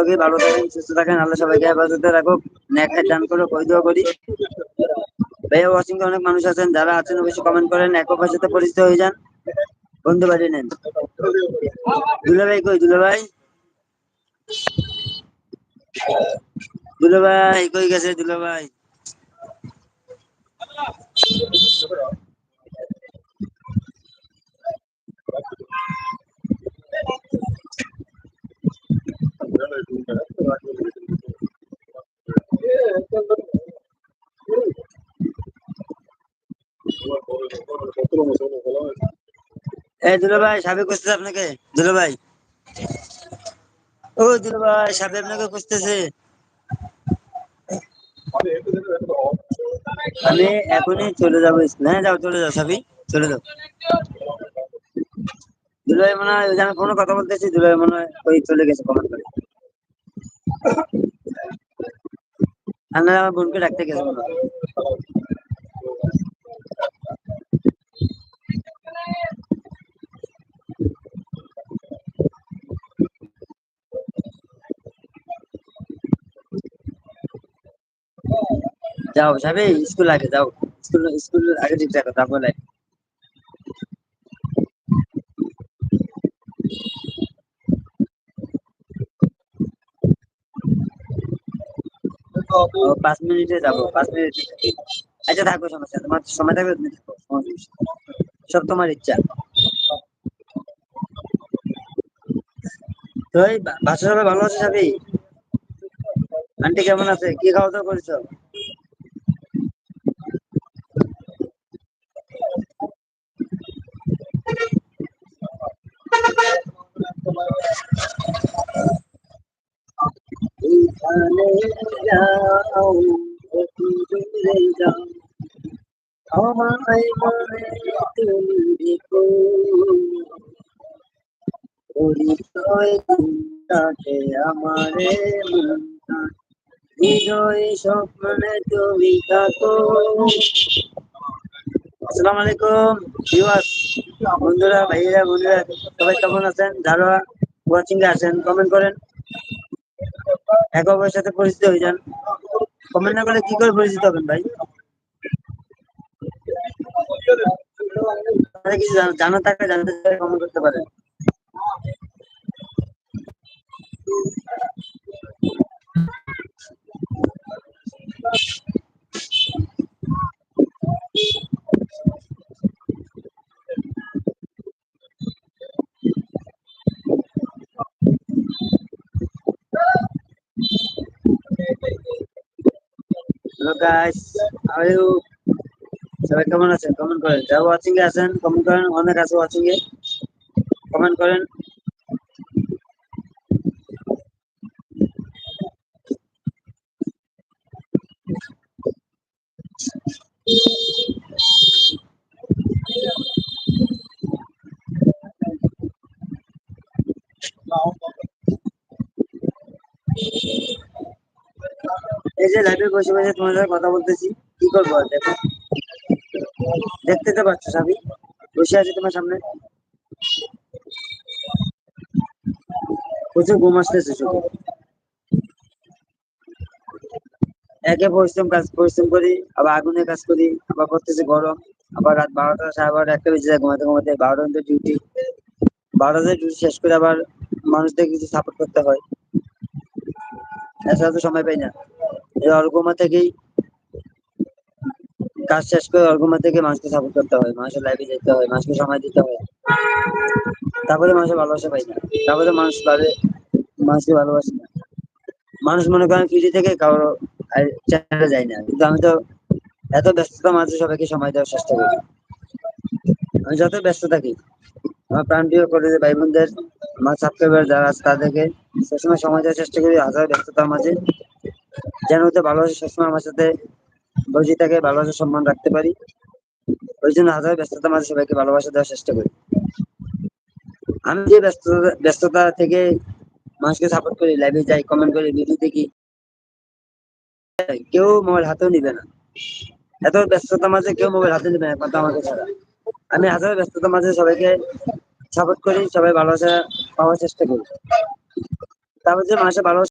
আগে ভালো থাকেন, সুস্থ থাকেন, আল্লাহ সবাইকে হেফাজতে রাখুক, নেক হায়াত দান করুক, ওই দোয়া করি। ভাইয়া ওয়াচিং এ অনেক মানুষ আছেন, যারা আছেন অবশ্যই কমেন্ট করেন, এক অপরের সাথে পরিচিত হয়ে যান, বন্ধু বানিয়ে নেন। দুলা ভাই কই, দুলা ভাই, দুলা ভাই কই গেছে দুলা ভাই? এই দুলা ভাই, সাবেক খুঁজতেছে আপনাকে। দুলা ভাই, ও দুলা ভাই, সাবেক আপনাকে খুঁজতেছে। আমি এখনই চলে যাবো স্কুলে। হ্যাঁ যাও, চলে যাও সাবি, চলে যাও। দুলাই মনে হয়, ওই যে আমি ফোনে কথা বলতেছি, দুলাই মনে হয় ওই চলে গেছে কমেন্ট করে। আমি আমার বোনকে ডাকতে গেছে মনে হয়। যাও সাবি, স্কুল আগে যাও, স্কুল স্কুল আগে ঠিক রাখো, তারপরে ও 5 মিনিটে যাবো, 5 মিনিটে থাকি। আচ্ছা থাকো, সমস্যা নেই। তোমার সময় থাকবে তুমি থাকো, সমস্যা নেই। সব তোমার ইচ্ছা। তো এই বাসা সবাই ভালো আছে সাবি? আন্টি কেমন আছে? কি খাওয়া দাওয়া করেছো? এইখানে যাও, একটু দূরে যাও, আমায় মনে তুমি রেখো, হৃদয় কাছে আমারে মন, হৃদয় স্বপ্নে তুমি থাকো। আসসালামু আলাইকুম ভিউয়ার্স, বন্ধুরা, ভাইয়েরা, বোনেরা, সবাই কেমন আছেন? যারা ওয়াচিং এ আছেন কমেন্ট করেন, একে অপরের সাথে পরিচিত হয়ে যান। কমেন্ট না করলে কি করে পরিচিত হবেন ভাই? আপনারা কিছু জানা থাকলে জানতে চাইলে কমেন্ট করতে পারেন। Hello guys, how are you? সবাই কেমন আছেন? কমেন্ট করেন। যারা ওয়াচিং এ আছেন কমেন্ট করেন, অনেক আছে ওয়াচিং এ, কমেন্ট করেন। এই যে লাইভে বসে বসে তোমার সাথে কথা বলতেছি, কি করবো আর? দেখো, দেখতে তো পাচ্ছ সাবি, বসে আছি তোমার সামনে। প্রচুর ঘুম আসতেছে শুধু। একে পরিশ্রম করি, আবার আগুনে কাজ করি, আবার করতেছি গরম, আবার রাত 12টা, সাড়ে 12টা, একটা বেজে যায় ঘুমাতে ঘুমাতে। 12টা পর্যন্ত ডিউটি, 12টাতে ডিউটি শেষ করে আবার মানুষদের কিছু সাপোর্ট করতে হয়, এছাড়া তো সময় পাই না। এই অর্গমা থেকেই কাজ শেষ করে, অর্গমা থেকে মানুষকে সাপোর্ট করতে হয়, মানুষের লাইফে যেতে হয়, মানুষকে সময় দিতে হয়, তারপরে মানুষের ভালোবাসা পাই না, তারপরে মানুষ ভাবে মানুষকে ভালোবাসি না। মানুষ মনে করেন ফিরে থেকে কারো চ্যানেলে যায় না, কিন্তু আমি তো এত ব্যস্ততার মাঝে সবাইকে সময় দেওয়ার চেষ্টা করি। আমি যত ব্যস্ত থাকি, আমার প্রাণপ্রিয় করে যে ভাই বোনদের, আমার সাবস্ক্রাইবার যারা আছে তাদেরকে সবসময় সময় দেওয়ার চেষ্টা করি, হাজার ব্যস্ততার মাঝে যেন হতে ভালোবাসা সবসময় আমার সাথে বসে থাকে, ভালোবাসা সম্মান রাখতে পারি। ওই জন্য হাজার ব্যস্ততার মাঝে সবাইকে ভালোবাসা দেওয়ার চেষ্টা করি। আমি যে ব্যস্ততা থেকে মানুষকে সাপোর্ট করি, লাইভে যাই, কমেন্ট করি, ভিডিও দেখি, কেউ মোবাইল হাতেও নিবে না। এত ব্যস্ততার মাঝে কেউ মোবাইল হাতে নিবে না একমাত্র আমাকে ছাড়া। আমি হাজার ব্যস্ততার মাঝে সবাইকে সাপোর্ট করি, সবাই ভালোবাসা পাওয়ার চেষ্টা করি। তারপর যে মানুষের ভালোবাসা